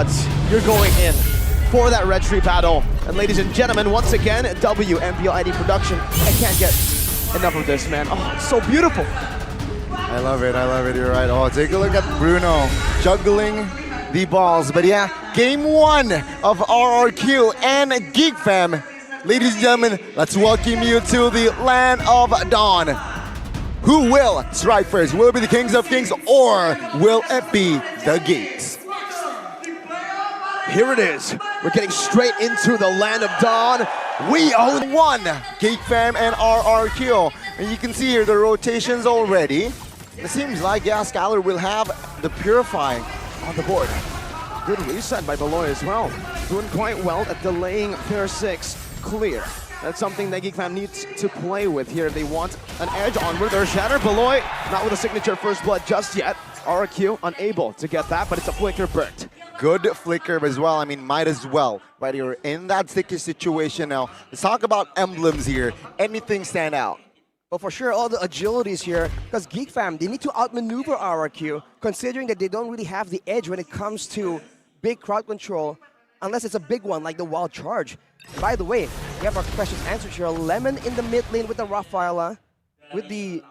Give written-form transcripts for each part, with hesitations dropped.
but you're going in for that red tree battle. And ladies and gentlemen, once again, WMPL ID production. I can't get enough of this, man. Oh, it's so beautiful. I love it, you're right. Oh, take a look at Bruno juggling the balls. But yeah, game one of RRQ and Geek Fam. Ladies and gentlemen, let's welcome you to the land of Dawn. Who will strike first? Will it be the Kings of Kings or will it be the Geeks? Here it is. We're getting straight into the land of Dawn. We own one, Geek Fam and RRQ. And you can see here the rotations already. It seems like, yeah, Skylar will have the Purify on the board. Good reset by Beloy as well. Doing quite well at delaying pair 6 clear. That's something that Geek Fam needs to play with here. They want an edge onward. There's Shatter. Beloy not with a signature first blood just yet. RRQ unable to get that, but it's a flicker burnt. Good flicker as well. I mean, might as well. Right here in that sticky situation now. Let's talk about emblems here. Anything stand out? Well, for sure, all the agilities here, because Geek Fam, they need to outmaneuver RRQ, considering that they don't really have the edge when it comes to big crowd control, unless it's a big one like the Wild Charge. By the way, we have our questions answered here. Lemon in the mid lane with the Rafaela, with the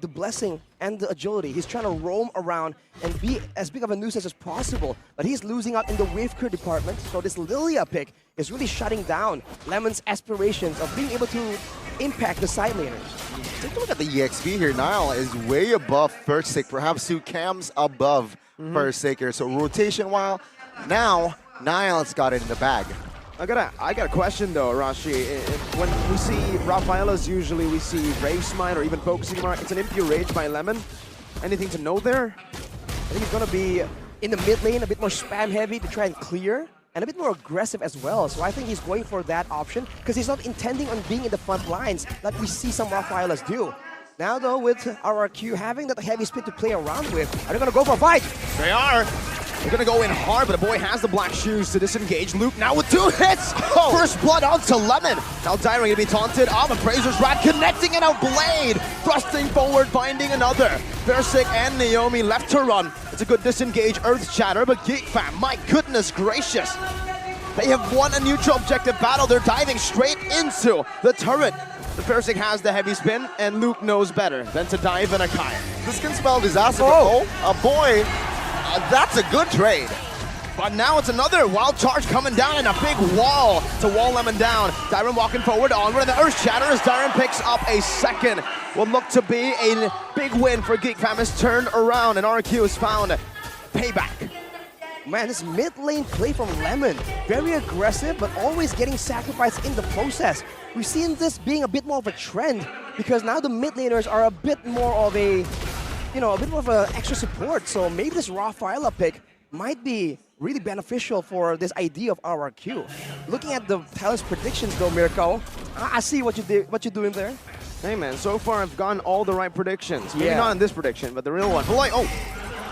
blessing and the agility. He's trying to roam around and be as big of a nuisance as possible, but he's losing out in the wave clear department. So this Lilia pick is really shutting down Lemon's aspirations of being able to impact the side laners. Take a look at the EXP here. Nile is way above first stick, perhaps 2 cams above first stick here. So rotation while now Nile's got it in the bag. I got a question though, Rashi. When we see Rafaela's, usually we see Rave Smite or even Focusing Mark. It's an Impure Rage by Lemon. Anything to know there? I think it's going to be in the mid lane, a bit more spam heavy to try and clear, and a bit more aggressive as well. So I think he's going for that option because he's not intending on being in the front lines like we see some Rafaelas do. Now though, with RRQ having that heavy speed to play around with, are they going to go for a fight? They are. They're going to go in hard, but the boy has the black shoes to disengage. Luke now with 2 hits. Oh. First blood onto Lemon. Now Dyron going to be taunted. Appraiser's Rat connecting it out. Blade thrusting forward, finding another. Versik and Naomi left to run. It's a good disengage Earth Shatter, but Geek Fam, my goodness gracious. They have won a neutral objective battle. They're diving straight into the turret. The Versik has the heavy spin, and Luke knows better than to dive in a Kaya. This can spell disaster. Oh, boy. That's a good trade. But now it's another Wild Charge coming down and a big wall to wall Lemon down. Dyron walking forward onward, and the Earth Shatter as Dyron picks up a second. Will look to be a big win for Geek Fam. Has turned around, and RQ has found payback. Man, this mid lane play from Lemon, very aggressive, but always getting sacrificed in the process. We've seen this being a bit more of a trend because now the mid laners are a bit more of a bit more of an extra support. So maybe this Rafaela pick might be really beneficial for this idea of RRQ. Looking at the talent's predictions though, Mirko, I see what you're doing there. Hey man, so far I've gotten all the right predictions. Maybe not in this prediction, but the real one. Beloy,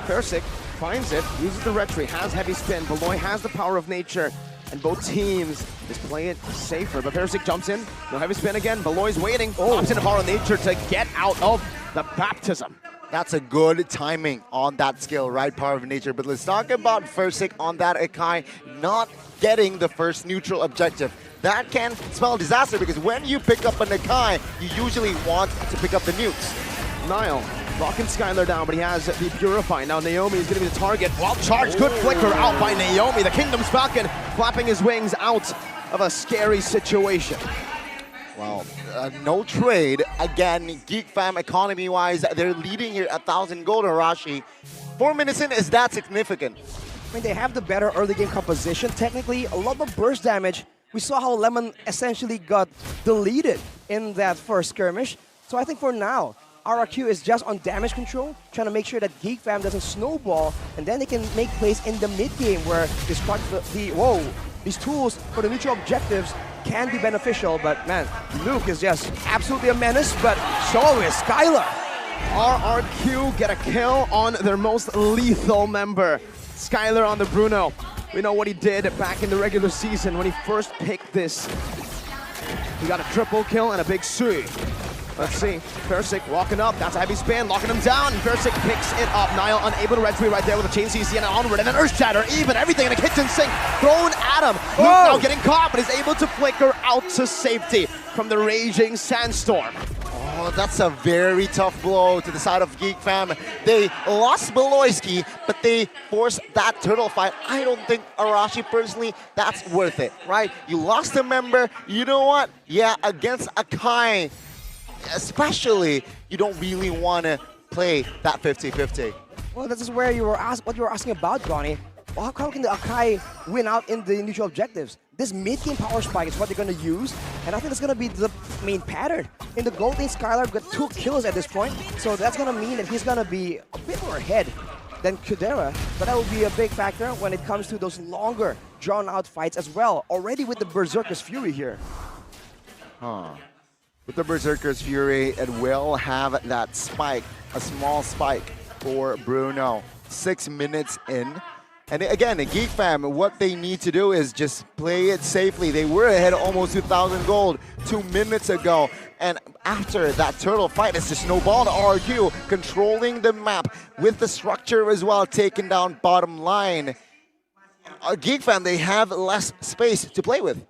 Versik finds it, uses the retry, has heavy spin. Beloy has the power of nature, and both teams just play it safer. But Versik jumps in, no heavy spin again. Beloy's waiting, pops in the power of nature to get out of the baptism. That's a good timing on that skill, right? Power of nature. But let's talk about Versik on that Akai not getting the first neutral objective. That can spell disaster because when you pick up an Akai, you usually want to pick up the nukes. Nile locking Skylar down, but he has the Purify. Now Naomi is going to be the target. Wild Charge, good flicker out by Naomi. The Kingdom's Falcon flapping his wings out of a scary situation. Wow, no trade. Again, Geek Fam economy-wise, they're leading here 1,000 gold on Rashi. 4 minutes in, is that significant? I mean, they have the better early game composition. Technically, a lot more burst damage. We saw how Lemon essentially got deleted in that first skirmish. So I think for now, RRQ is just on damage control, trying to make sure that Geek Fam doesn't snowball, and then they can make plays in the mid-game where these tools for the neutral objectives can be beneficial, but man, Luke is just absolutely a menace, but so is Skylar. RRQ get a kill on their most lethal member, Skylar on the Bruno. We know what he did back in the regular season when he first picked this. He got a triple kill and a big Sui. Let's see. Persic walking up. That's a heavy spin, locking him down. And Persic picks it up. Niall unable to retreat right there with a chain CC and an onward. And an Earth Shatter, even everything in a kitchen sink thrown at him. Luke now getting caught, but is able to flicker out to safety from the raging sandstorm. Oh, that's a very tough blow to the side of Geek Fam. They lost Beloyski, but they forced that turtle fight. I don't think Arashi personally, that's worth it, right? You lost a member, you know what? Yeah, against Akai, especially, you don't really want to play that 50-50. Well, this is where what you were asking about, Ronnie. Well, how can the Akai win out in the neutral objectives? This mid-game power spike is what they're going to use, and I think that's going to be the main pattern. In the gold lane, Skylar got 2 kills at this point, so that's going to mean that he's going to be a bit more ahead than Kudera, but that will be a big factor when it comes to those longer, drawn-out fights as well, already with the Berserker's Fury here. With the Berserker's Fury, it will have that spike, a small spike for Bruno. 6 minutes in. And again, the Geek Fam, what they need to do is just play it safely. They were ahead almost 2,000 gold 2 minutes ago. And after that turtle fight, it's just snowballed RQ, controlling the map with the structure as well, taking down bottom line. Geek Fam, they have less space to play with.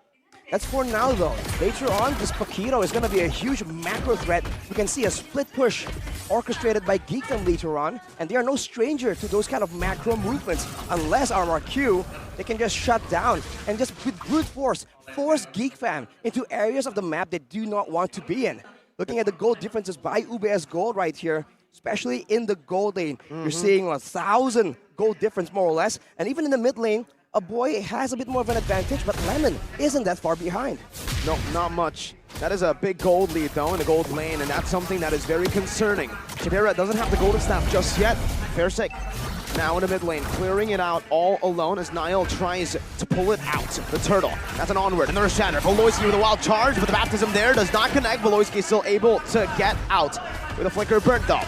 That's for now, though. Later on, this Paquito is going to be a huge macro threat. We can see a split push orchestrated by Geek Fam later on, and they are no stranger to those kind of macro movements. Unless RRQ, they can just shut down and just with brute force Geek Fam into areas of the map they do not want to be in. Looking at the gold differences by UBS Gold right here, especially in the gold lane, you're seeing 1,000 gold difference more or less, and even in the mid lane, a boy has a bit more of an advantage, but Lemon isn't that far behind. No, not much. That is a big gold lead, though, in the gold lane, and that's something that is very concerning. Chidera doesn't have the golden staff just yet. Fairsick now in the mid lane, clearing it out all alone as Niall tries to pull it out. The turtle, that's an onward, another shatter. Beloyski with a wild charge, but the baptism there does not connect. Beloyski still able to get out with a flicker burnt, though.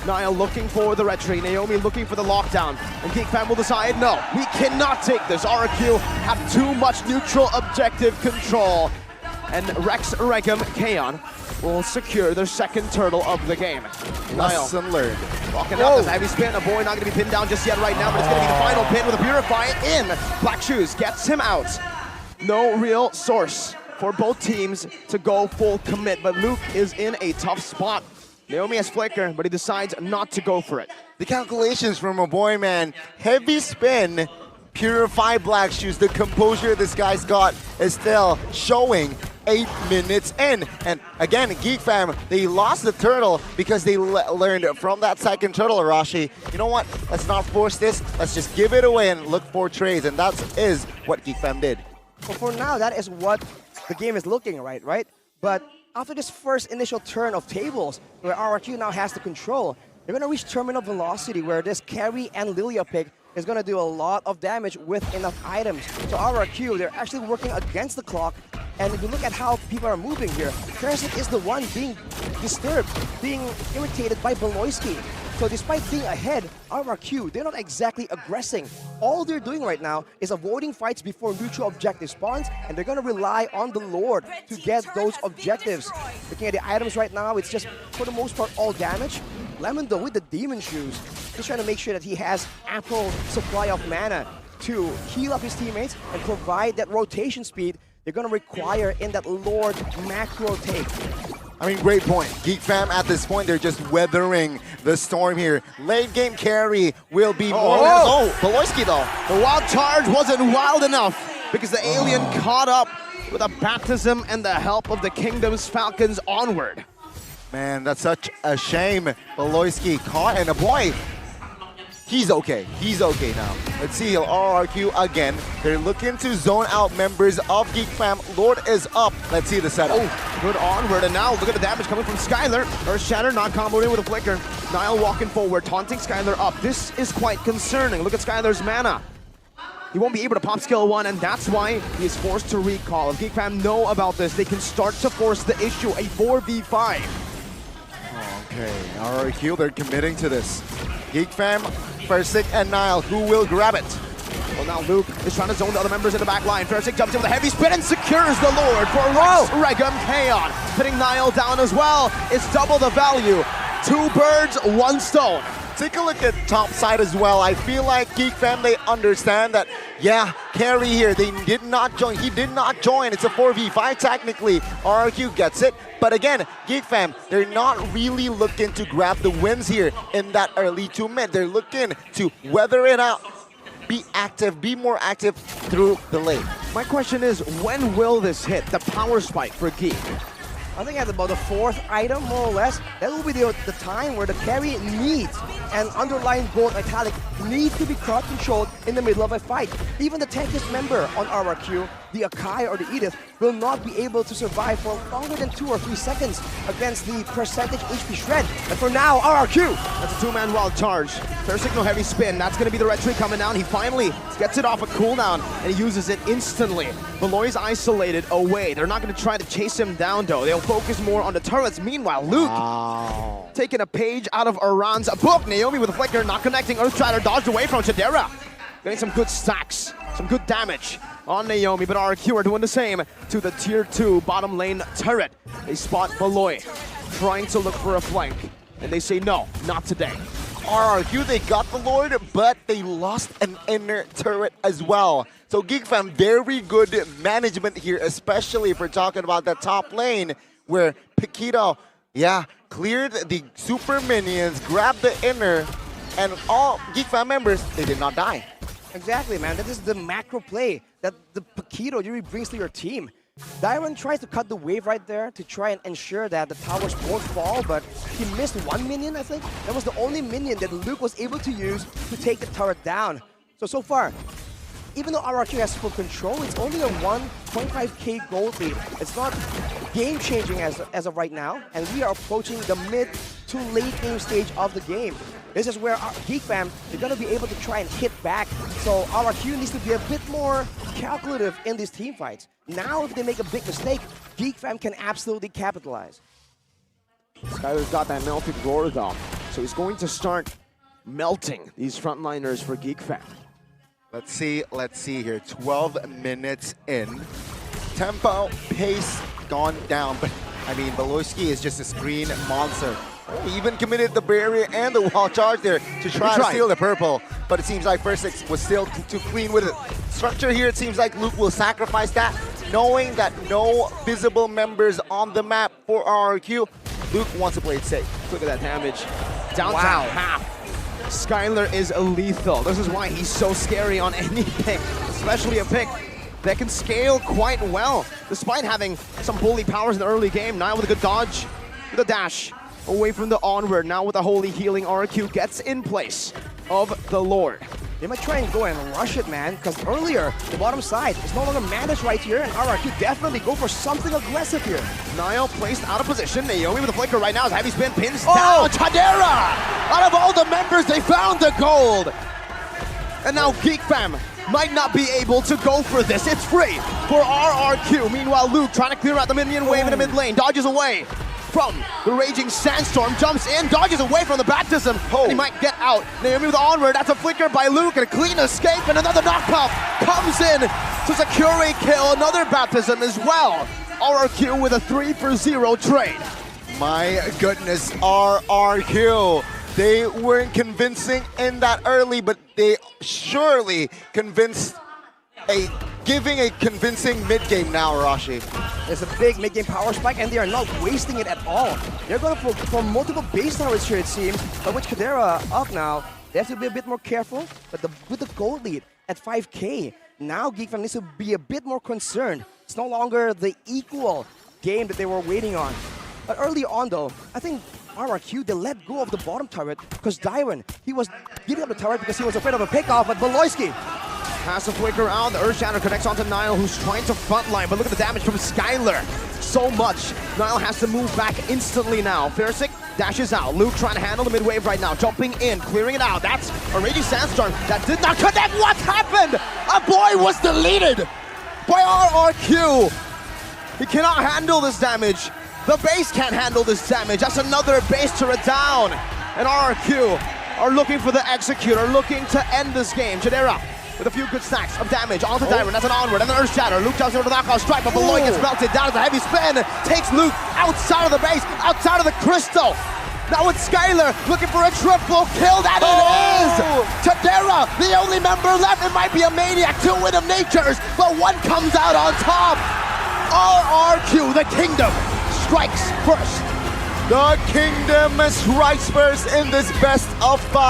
Niall looking for the retreat, Naomi looking for the lockdown, and Geek Fam will decide, no, we cannot take this. RQ have too much neutral objective control, and Rex Regum Kaon will secure their second turtle of the game. Lesson learned. Walking up, this heavy spin, a boy not going to be pinned down just yet right now, but it's going to be the final pin with a Purify in. Black Shoes gets him out. No real source for both teams to go full commit, but Luke is in a tough spot. Naomi has flicker, but he decides not to go for it. The calculations from a boy, man. Heavy spin, Purify Black Shoes. The composure this guy's got is still showing 8 minutes in. And again, Geek Fam, they lost the turtle because they learned from that second turtle, Arashi. You know what? Let's not force this. Let's just give it away and look for trades. And that is what Geek Fam did. Well, for now, that is what the game is looking right? But after this first initial turn of tables, where RRQ now has the control, they're going to reach terminal velocity, where this carry and Lilia pick is going to do a lot of damage with enough items. So RRQ, they're actually working against the clock, and if you look at how people are moving here, Persic is the one being disturbed, being irritated by Beloyski. So despite being ahead, RRQ, they're not exactly aggressing. All they're doing right now is avoiding fights before neutral objective spawns, and they're going to rely on the Lord to get those objectives. Looking at the items right now, it's just, for the most part, all damage. Lemon, though, with the Demon Shoes, he's trying to make sure that he has ample supply of mana to heal up his teammates and provide that rotation speed they're going to require in that Lord macro take. I mean, great point. Geek Fam, at this point, they're just weathering the storm here. Late game carry will be more. Beloyski, though. The wild charge wasn't wild enough because the alien caught up with a baptism and the help of the Kingdom's Falcons onward. Man, that's such a shame. Beloyski caught, and a boy, he's okay. He's okay now. Let's see, RRQ again. They're looking to zone out members of Geek Fam. Lord is up. Let's see the setup. Oh, good onward, and now look at the damage coming from Skylar. Earth Shatter not comboed in with a flicker. Niall walking forward, taunting Skylar up. This is quite concerning. Look at Skylar's mana. He won't be able to pop skill 1, and that's why he is forced to recall. If Geek Fam know about this, they can start to force the issue, a 4v5. Okay, RRQ, they're committing to this. Geek Fam, Persic, and Niall, who will grab it? Well, now Luke is trying to zone the other members in the back line. Fersic jumps in with a heavy spin and secures the Lord for Rex Regum Kaon. Hitting Niall down as well. It's double the value. 2 birds, 1 stone. Take a look at top side as well. I feel like Geek Fam, they understand that, yeah, carry here, they did not join. He did not join. It's a 4v5 technically. RRQ gets it. But again, Geek Fam, they're not really looking to grab the wins here in that early 2 mid. They're looking to weather it out, be active, be more active through the lane. My question is, when will this hit, the power spike for Geek? I think at about the 4th item, more or less, that will be the time where the carry needs an underlying gold italic needs to be crowd controlled in the middle of a fight. Even the tankiest member on RRQ, the Akai or the Edith, will not be able to survive for longer than 2 or 3 seconds against the percentage HP shred. And for now, RRQ! That's a 2-man wild charge. Fair signal heavy spin. That's going to be the red tree coming down. He finally gets it off a cooldown and he uses it instantly. Beloy's isolated away. They're not going to try to chase him down though. They'll focus more on the turrets. Meanwhile, Luke taking a page out of Iran's book. Naomi with a flicker, not connecting. Earthstrider dodged away from Chidera. Getting some good stacks, some good damage on Naomi, but RRQ are doing the same to the tier 2 bottom lane turret. They spot Beloy trying to look for a flank, and they say no, not today. RRQ, they got the Lord, but they lost an inner turret as well. So Geek Fam, very good management here, especially if we're talking about that top lane where Paquito, yeah, cleared the super minions, grabbed the inner, and all Geek Fam members, they did not die. Exactly, man. That is the macro play that the Paquito really brings to your team. Dyron tries to cut the wave right there to try and ensure that the towers won't fall, but he missed 1 minion, I think. That was the only minion that Luke was able to use to take the turret down. So far, even though RRQ has full control, it's only a 1.5k gold lead. It's not game-changing as of right now, and we are approaching the mid to late game stage of the game. This is where Geek Fam, they're going to be able to try and hit back. So RRQ needs to be a bit more calculative in these team fights. Now, if they make a big mistake, Geek Fam can absolutely capitalize. Skyler's got that melted roar though, so he's going to start melting these frontliners for Geek Fam. Let's see here. 12 minutes in. Tempo, pace gone down, but I mean, Beloyski is just a screen monster. He even committed the barrier and the wall charge there to try to steal the purple, but it seems like First was still too clean with it. Structure here, it seems like Luke will sacrifice that, knowing that no visible members on the map for RRQ. Luke wants to play it safe. Look at that damage. Down to half. Skyler is lethal. This is why he's so scary on any pick, especially a pick that can scale quite well, despite having some bully powers in the early game. Now with a good dodge, with a dash, away from the onward. Now with a holy healing, RRQ gets in place of the Lord. They might try and go and rush it, man, because earlier, the bottom side is no longer managed right here, and RRQ definitely go for something aggressive here. Niall placed out of position. Naomi with a flicker right now as heavy spin pins down. Chadera! Out of all the members, they found the gold. And now Geek Fam might not be able to go for this. It's free for RRQ. Meanwhile, Luke trying to clear out the minion wave in the mid lane. Dodges away from the raging sandstorm, jumps in, dodges away from the baptism, and he might get out. Naomi with the onward, that's a flicker by Luke, and a clean escape, and another knockoff comes in to secure a kill, another baptism as well. RRQ with a 3-for-0 trade. My goodness, RRQ. They weren't convincing in that early, but they surely convinced giving a convincing mid-game now, Arashi. There's a big mid-game power spike, and they are not wasting it at all. They're going for multiple base towers here, it seems, but with Kadera up now, they have to be a bit more careful. But with the gold lead at 5k, now Geek Fam needs to be a bit more concerned. It's no longer the equal game that they were waiting on. But early on, though, I think RRQ, they let go of the bottom turret because Dyron, he was giving up the turret because he was afraid of a pickoff, but Beloyski has to flicker out. The Earth Shatter connects onto Niall, who's trying to frontline, but look at the damage from Skyler. So much. Niall has to move back instantly now. Fersic dashes out. Luke trying to handle the mid-wave right now. Jumping in, clearing it out. That's a Raging Sandstorm that did not connect. What happened? A boy was deleted by RRQ. He cannot handle this damage. The base can't handle this damage. That's another base turret down. And RRQ are looking for the Executor, looking to end this game. Chidera with a few good stacks of damage onto Dyron. That's an onward and an Earth Shatter. Luke jumps over the knockout strike, but Beloy gets melted down as a heavy spin. Takes Luke outside of the base, outside of the crystal. Now it's Skylar looking for a triple kill. That it is! Tadera, the only member left. It might be a Maniac, two Win of Natures, but one comes out on top. RRQ, the Kingdom, strikes first. The Kingdom strikes first in this best of 5.